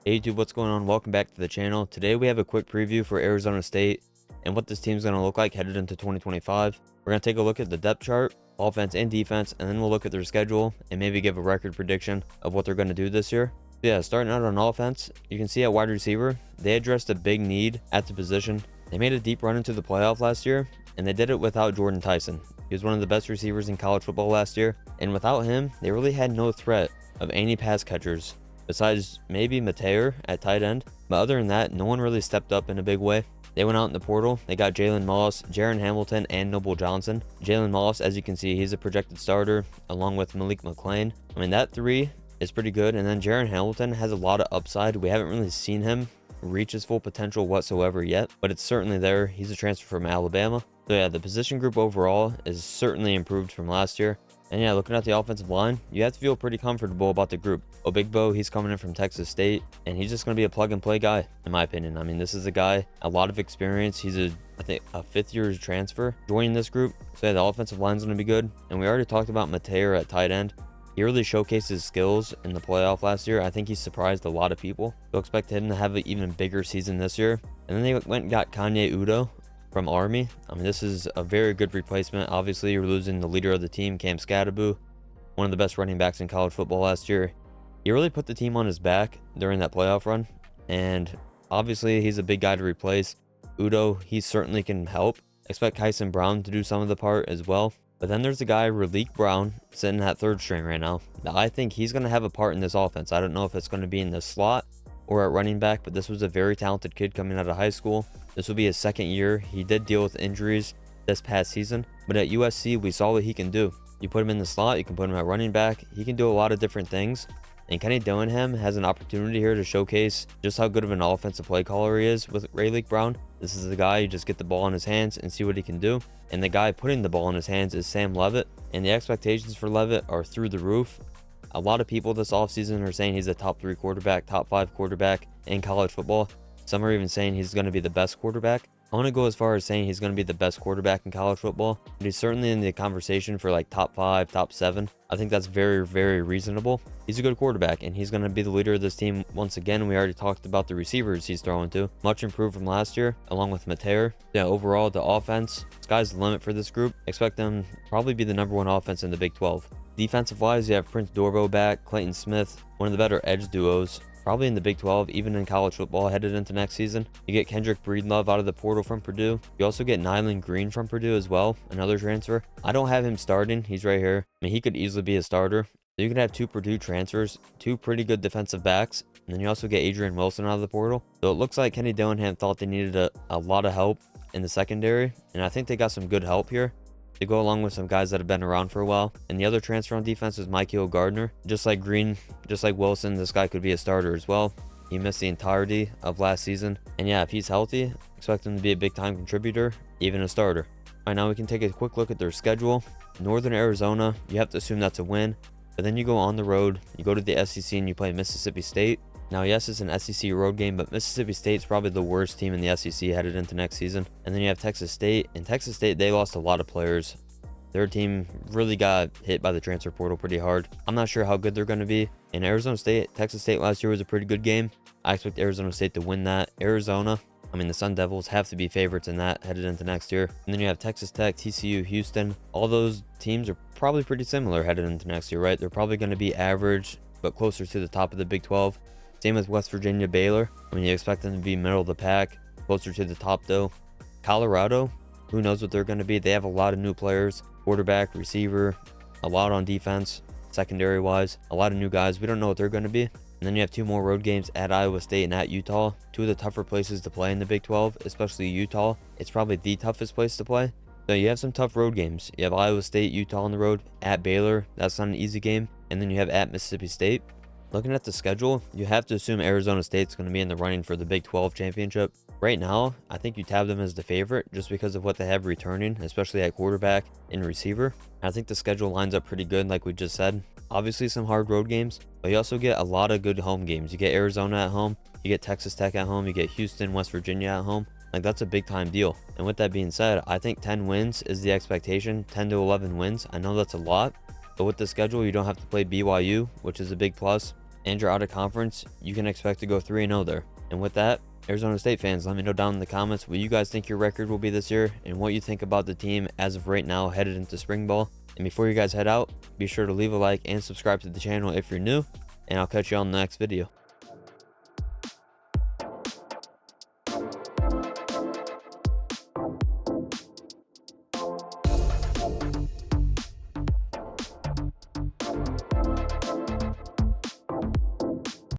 Hey YouTube, what's going on? Welcome back to the channel. Today we have a quick preview for Arizona State and what this team's going to look like headed into 2025. We're going to take a look at the depth chart, offense and defense, and then we'll look at their schedule and maybe give a record prediction of what they're going to do this year. Yeah, starting out on offense, you can see at wide receiver, they addressed a big need at the position. They made a deep run into the playoff last year, and they did it without Jordan Tyson. He was one of the best receivers in college football last year, and without him, they really had no threat of any pass catchers besides maybe Mateer at tight end. But other than that, no one really stepped up in a big way. They went out in the portal. They got Jalen Moss, Jaron Hamilton, and Noble Johnson. Jalen Moss, as you can see, he's a projected starter along with Malik McClain. I mean, that three is pretty good. And then Jaron Hamilton has a lot of upside. We haven't really seen him reach his full potential whatsoever yet, but it's certainly there. He's a transfer from Alabama. So yeah, the position group overall is certainly improved from last year. And yeah, looking at the offensive line, you have to feel pretty comfortable about the group. Obigbo, he's coming in from Texas State, and he's just going to be a plug-and-play guy, in my opinion. I mean, this is a guy, a lot of experience. He's I think a fifth-year transfer joining this group. So yeah, the offensive line's going to be good. And we already talked about Mateer at tight end. He really showcased his skills in the playoff last year. I think he surprised a lot of people. So expect him to have an even bigger season this year. And then they went and got Kanye Udo from Army. I mean, this is a very good replacement. Obviously, you're losing the leader of the team, Cam Skattebo, one of the best running backs in college football last year. He really put the team on his back during that playoff run, and obviously he's a big guy to replace. Udo, he certainly can help. Expect Kyson Brown to do some of the part as well. But then there's the guy, Raleek Brown, sitting at third string right now. I think he's going to have a part in this offense. I don't know if it's going to be in the slot or at running back, but this was a very talented kid coming out of high school. This will be his second year. He did deal with injuries this past season, but at USC, we saw what he can do. You put him in the slot, you can put him at running back. He can do a lot of different things. And Kenny Dillingham has an opportunity here to showcase just how good of an offensive play caller he is with Raleek Brown. This is the guy you just get the ball in his hands and see what he can do. And the guy putting the ball in his hands is Sam Levitt. And the expectations for Levitt are through the roof. A lot of people this offseason are saying he's a top 3 quarterback, top 5 quarterback in college football. Some are even saying he's going to be the best quarterback. I want to go as far as saying he's going to be the best quarterback in college football, but he's certainly in the conversation for like top 5, top 7. I think that's very, very reasonable. He's a good quarterback, and he's going to be the leader of this team. Once again, we already talked about the receivers he's throwing to. Much improved from last year, along with Mateer. Yeah, overall, the offense, sky's the limit for this group. Expect them to probably be the #1 offense in the Big 12. Defensive-wise, you have Prince Dorbo back, Clayton Smith, one of the better edge duos, probably in the Big 12, even in college football headed into next season. You get Kendrick Breedlove out of the portal from Purdue. You also get Nyland Green from Purdue as well, another transfer. I don't have him starting. He's right here. I mean, he could easily be a starter. So you can have 2 Purdue transfers, 2 pretty good defensive backs, and then you also get Adrian Wilson out of the portal. So it looks like Kenny Dillingham thought they needed a lot of help in the secondary, and I think they got some good help here. They go along with some guys that have been around for a while. And the other transfer on defense is Michael Gardner. Just like Green, just like Wilson, this guy could be a starter as well. He missed the entirety of last season. And yeah, if he's healthy, expect him to be a big time contributor, even a starter. All right, now we can take a quick look at their schedule. Northern Arizona, you have to assume that's a win. But then you go on the road, you go to the SEC and you play Mississippi State. Now, yes, it's an SEC road game, but Mississippi State's probably the worst team in the SEC headed into next season. And then you have Texas State. And Texas State, they lost a lot of players. Their team really got hit by the transfer portal pretty hard. I'm not sure how good they're going to be. In Arizona State, Texas State last year was a pretty good game. I expect Arizona State to win that. Arizona, I mean, the Sun Devils have to be favorites in that headed into next year. And then you have Texas Tech, TCU, Houston. All those teams are probably pretty similar headed into next year, right? They're probably going to be average, but closer to the top of the Big 12. Same with West Virginia, Baylor. I mean, you expect them to be middle of the pack, closer to the top though. Colorado, who knows what they're going to be? They have a lot of new players, quarterback, receiver, a lot on defense, secondary wise, a lot of new guys. We don't know what they're going to be. And then you have 2 more road games at Iowa State and at Utah. 2 of the tougher places to play in the Big 12, especially Utah. It's probably the toughest place to play. So you have some tough road games. You have Iowa State, Utah on the road, at Baylor. That's not an easy game. And then you have at Mississippi State. Looking at the schedule, you have to assume Arizona State's going to be in the running for the Big 12 championship. Right now, I think you tab them as the favorite just because of what they have returning, especially at quarterback and receiver. I think the schedule lines up pretty good, like we just said. Obviously, some hard road games, but you also get a lot of good home games. You get Arizona at home, you get Texas Tech at home, you get Houston, West Virginia at home. Like, that's a big time deal. And with that being said, I think 10 wins is the expectation, 10 to 11 wins. I know that's a lot, but with the schedule, you don't have to play BYU, which is a big plus. and you're out of conference, you can expect to go 3-0 there. And with that, Arizona State fans, let me know down in the comments what you guys think your record will be this year and what you think about the team as of right now headed into spring ball. And before you guys head out, be sure to leave a like and subscribe to the channel if you're new, and I'll catch you on the next video.